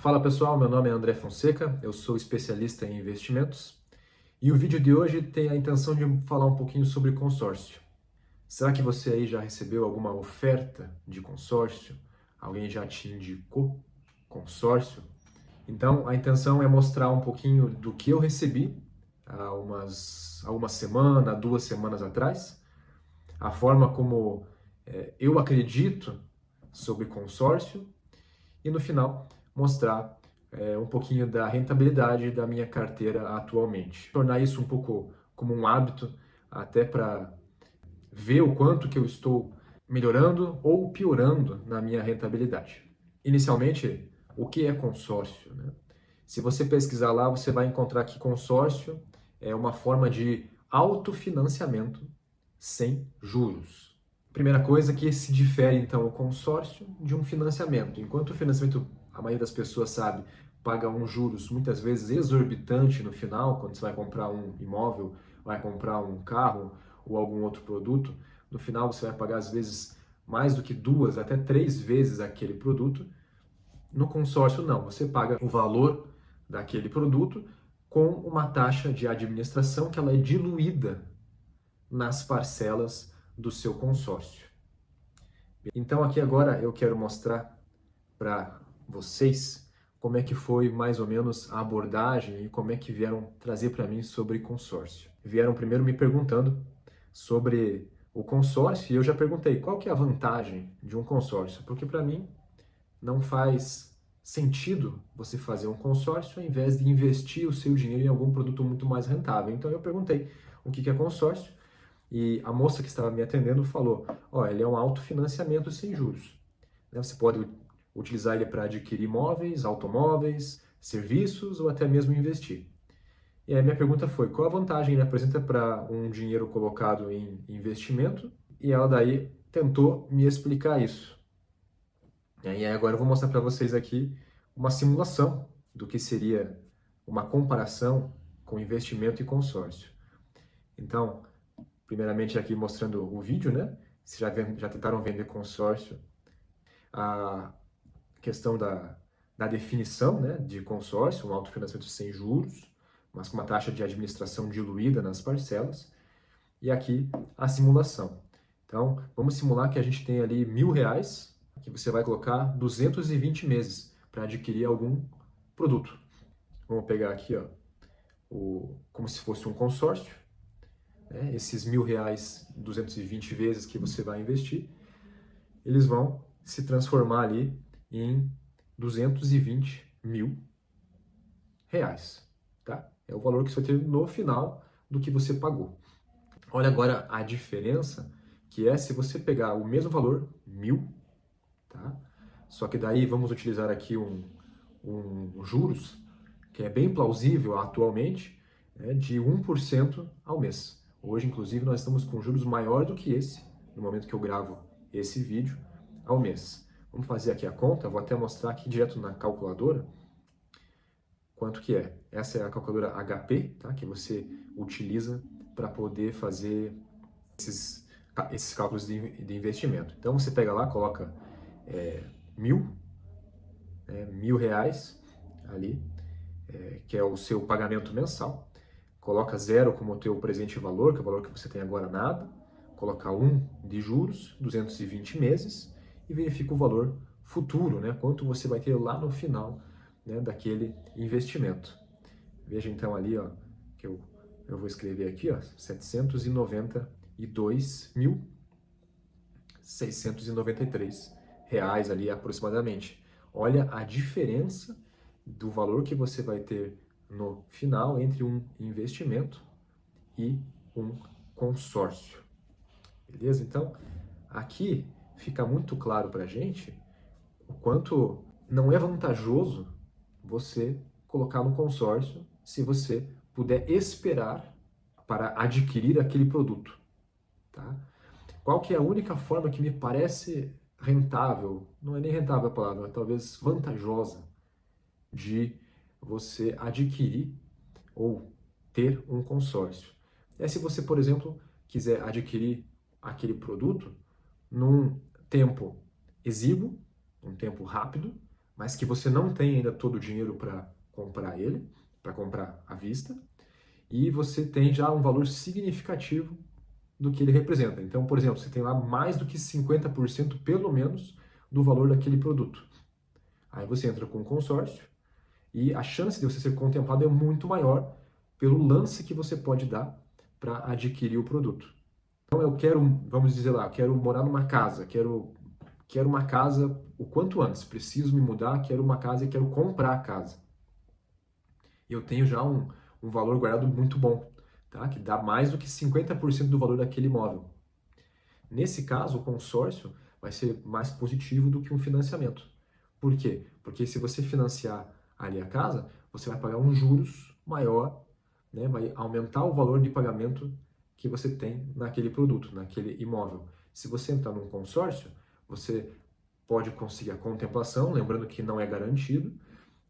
Fala pessoal, meu nome é André Fonseca, eu sou especialista em investimentos e o vídeo de hoje tem a intenção de falar um pouquinho sobre consórcio. Será que você aí já recebeu alguma oferta de consórcio? Alguém já te indicou consórcio? Então a intenção é mostrar um pouquinho do que eu recebi há uma semana, 2 semanas atrás, a forma como eu acredito sobre consórcio e no final mostrar um pouquinho da rentabilidade da minha carteira atualmente. Tornar isso um pouco como um hábito, até para ver o quanto que eu estou melhorando ou piorando na minha rentabilidade. Inicialmente, o que é consórcio, né? Se você pesquisar lá, você vai encontrar que consórcio é uma forma de autofinanciamento sem juros. Primeira coisa que se difere então o consórcio de um financiamento. Enquanto o financiamento, a maioria das pessoas sabe, paga um juros muitas vezes exorbitante no final, quando você vai comprar um imóvel, vai comprar um carro ou algum outro produto, no final você vai pagar às vezes mais do que 2 até 3 vezes aquele produto. No consórcio não, você paga o valor daquele produto com uma taxa de administração que ela é diluída nas parcelas do seu consórcio. Então aqui agora eu quero mostrar para vocês como é que foi mais ou menos a abordagem e como é que vieram trazer para mim sobre consórcio. Vieram primeiro me perguntando sobre o consórcio e eu já perguntei qual que é a vantagem de um consórcio, porque para mim não faz sentido você fazer um consórcio ao invés de investir o seu dinheiro em algum produto muito mais rentável. Então eu perguntei o que é consórcio e a moça que estava me atendendo falou: ó, ele é um autofinanciamento sem juros. Você pode utilizar ele para adquirir imóveis, automóveis, serviços ou até mesmo investir. E aí minha pergunta foi: qual a vantagem ele apresenta para um dinheiro colocado em investimento? E ela daí tentou me explicar isso. E aí agora eu vou mostrar para vocês aqui uma simulação do que seria uma comparação com investimento e consórcio. Então, primeiramente aqui mostrando o vídeo, né? Se já tentaram vender consórcio, a questão da definição, né, de consórcio, um autofinanciamento sem juros, mas com uma taxa de administração diluída nas parcelas, e aqui a simulação. Então, vamos simular que a gente tem ali R$ 1.000, que você vai colocar 220 meses para adquirir algum produto. Vamos pegar aqui, ó, como se fosse um consórcio, né? Esses R$ 1.000, 220 vezes que você vai investir, eles vão se transformar ali em 220 mil reais, tá? É o valor que você vai ter no final do que você pagou. Olha agora a diferença que é se você pegar o mesmo valor, 1.000, tá? Só que daí vamos utilizar aqui um juros, que é bem plausível atualmente, né, de 1% ao mês. Hoje, inclusive, nós estamos com juros maior do que esse, no momento que eu gravo esse vídeo, ao mês. Vamos fazer aqui a conta, vou até mostrar aqui direto na calculadora quanto que é. Essa é a calculadora HP, tá, que você utiliza para poder fazer esses cálculos de investimento. Então você pega lá, coloca 1.000 reais ali, que é o seu pagamento mensal, coloca 0 como o teu presente valor, que é o valor que você tem agora nada, coloca 1 de juros, 220 meses, e verifica o valor futuro, né? Quanto você vai ter lá no final, né, daquele investimento. Veja então ali, ó, que eu vou escrever aqui, ó, 792.693 reais ali aproximadamente. Olha a diferença do valor que você vai ter no final entre um investimento e um consórcio. Beleza? Então, aqui fica muito claro para a gente o quanto não é vantajoso você colocar no consórcio se você puder esperar para adquirir aquele produto, tá? Qual que é a única forma que me parece rentável, não é nem rentável a palavra, talvez vantajosa, de você adquirir ou ter um consórcio? É se você, por exemplo, quiser adquirir aquele produto num tempo exíguo, um tempo rápido, mas que você não tem ainda todo o dinheiro para comprar ele, para comprar à vista, e você tem já um valor significativo do que ele representa. Então, por exemplo, você tem lá mais do que 50% pelo menos do valor daquele produto. Aí você entra com um consórcio e a chance de você ser contemplado é muito maior pelo lance que você pode dar para adquirir o produto. Então eu quero, vamos dizer lá, quero morar numa casa, quero uma casa o quanto antes, preciso me mudar, quero uma casa e quero comprar a casa. Eu tenho já um valor guardado muito bom, tá? Que dá mais do que 50% do valor daquele imóvel. Nesse caso, o consórcio vai ser mais positivo do que um financiamento. Por quê? Porque se você financiar ali a casa, você vai pagar um juros maior, né? Vai aumentar o valor de pagamento que você tem naquele produto, naquele imóvel. Se você entrar num consórcio, você pode conseguir a contemplação, lembrando que não é garantido,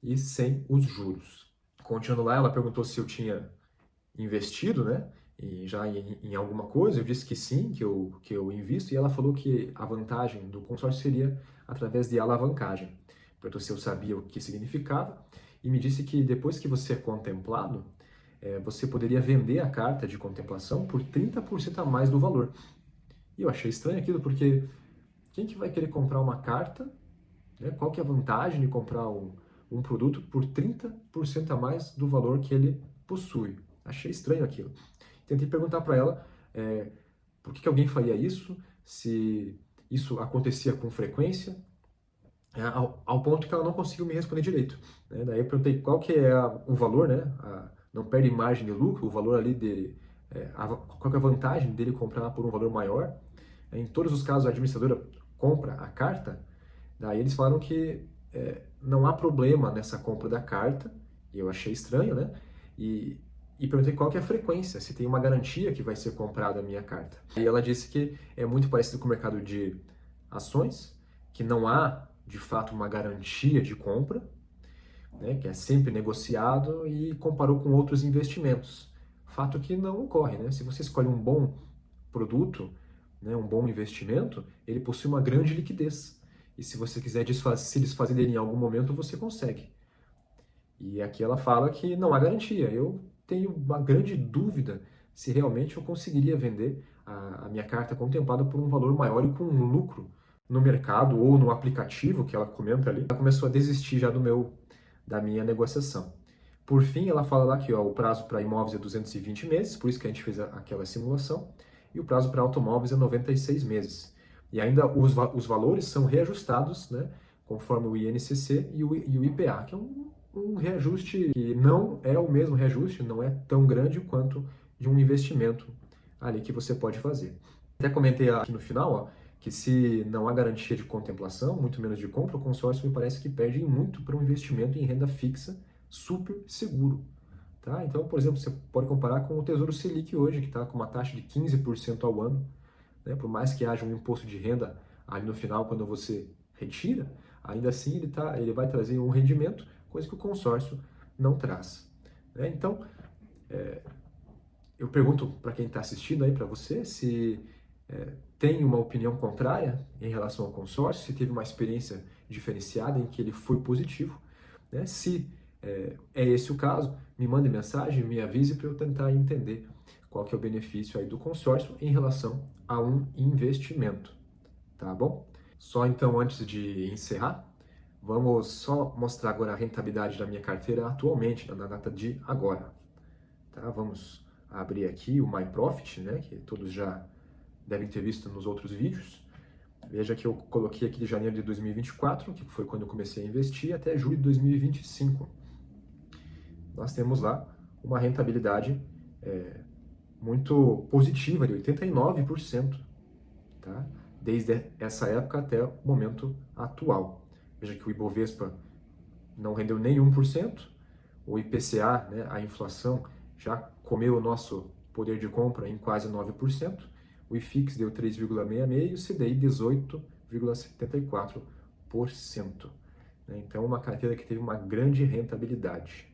e sem os juros. Continuando lá, ela perguntou se eu tinha investido, né? E já em alguma coisa, eu disse que sim, que eu invisto, e ela falou que a vantagem do consórcio seria através de alavancagem. Perguntou se eu sabia o que significava, e me disse que depois que você é contemplado, você poderia vender a carta de contemplação por 30% a mais do valor. E eu achei estranho aquilo, porque quem que vai querer comprar uma carta, né? Qual que é a vantagem de comprar um produto por 30% a mais do valor que ele possui? Achei estranho aquilo. Tentei perguntar para ela por que alguém faria isso, se isso acontecia com frequência, ao ponto que ela não conseguiu me responder direito. Né? Daí eu perguntei qual que é o valor, né? Não perde margem de lucro, o valor ali qual que é a vantagem dele comprar por um valor maior. Em todos os casos, a administradora compra a carta. Daí eles falaram que não há problema nessa compra da carta, e eu achei estranho, né? E perguntei qual que é a frequência, se tem uma garantia que vai ser comprada a minha carta. E ela disse que é muito parecido com o mercado de ações, que não há, de fato, uma garantia de compra, né? Que é sempre negociado, e comparou com outros investimentos. Fato que não ocorre, né? Se você escolhe um bom produto, né, um bom investimento, ele possui uma grande liquidez. E se você quiser se desfazer dele em algum momento, você consegue. E aqui ela fala que não há garantia. Eu tenho uma grande dúvida se realmente eu conseguiria vender a minha carta contemplada por um valor maior e com um lucro no mercado ou no aplicativo que ela comenta ali. Ela começou a desistir já da minha negociação. Por fim, ela fala lá que o prazo para imóveis é 220 meses, por isso que a gente fez aquela simulação, e o prazo para automóveis é 96 meses. E ainda os valores são reajustados, né, conforme o INCC e o IPA, que é um reajuste que não é o mesmo reajuste, não é tão grande quanto de um investimento ali que você pode fazer. Até comentei aqui no final, ó, que se não há garantia de contemplação, muito menos de compra, o consórcio me parece que perde muito para um investimento em renda fixa super seguro. Tá? Então, por exemplo, você pode comparar com o Tesouro Selic hoje, que está com uma taxa de 15% ao ano, né? Por mais que haja um imposto de renda ali no final, quando você retira, ainda assim ele vai trazer um rendimento, coisa que o consórcio não traz. Né? Então, eu pergunto para quem está assistindo aí, para você, se tem uma opinião contrária em relação ao consórcio, se teve uma experiência diferenciada em que ele foi positivo. Né? Se é esse o caso, me mande mensagem, me avise para eu tentar entender qual que é o benefício aí do consórcio em relação a um investimento, tá bom? Só então, antes de encerrar, vamos só mostrar agora a rentabilidade da minha carteira atualmente, na data de agora. Tá? Vamos abrir aqui o My Profit, né, que todos já devem ter visto nos outros vídeos. Veja que eu coloquei aqui de janeiro de 2024, que foi quando eu comecei a investir, até julho de 2025. Nós temos lá uma rentabilidade muito positiva, de 89%, tá? Desde essa época até o momento atual. Veja que o Ibovespa não rendeu nem 1%, o IPCA, né, a inflação, já comeu o nosso poder de compra em quase 9%, o IFIX deu 3,66% e o CDI 18,74%. Então, uma carteira que teve uma grande rentabilidade.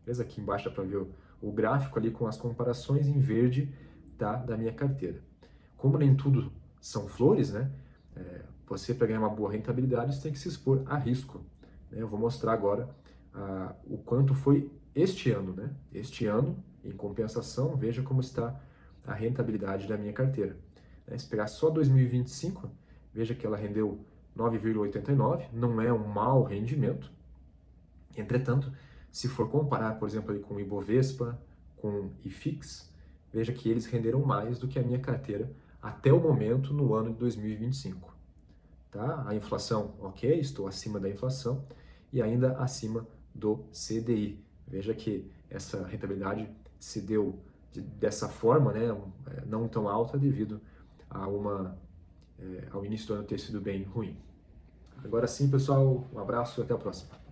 Beleza? Aqui embaixo dá para ver o gráfico ali com as comparações em verde da minha carteira. Como nem tudo são flores, né? Você, para ganhar uma boa rentabilidade, você tem que se expor a risco, né? Eu vou mostrar agora o quanto foi este ano, né? Este ano, em compensação, veja como está a rentabilidade da minha carteira. Se pegar só 2025, veja que ela rendeu 9,89, não é um mau rendimento. Entretanto, se for comparar, por exemplo, com o Ibovespa, com o IFIX, veja que eles renderam mais do que a minha carteira até o momento no ano de 2025. Tá? A inflação, ok, estou acima da inflação e ainda acima do CDI. Veja que essa rentabilidade se deu dessa forma, né, não tão alta devido ao início do ano ter sido bem ruim. Agora sim, pessoal, um abraço e até a próxima.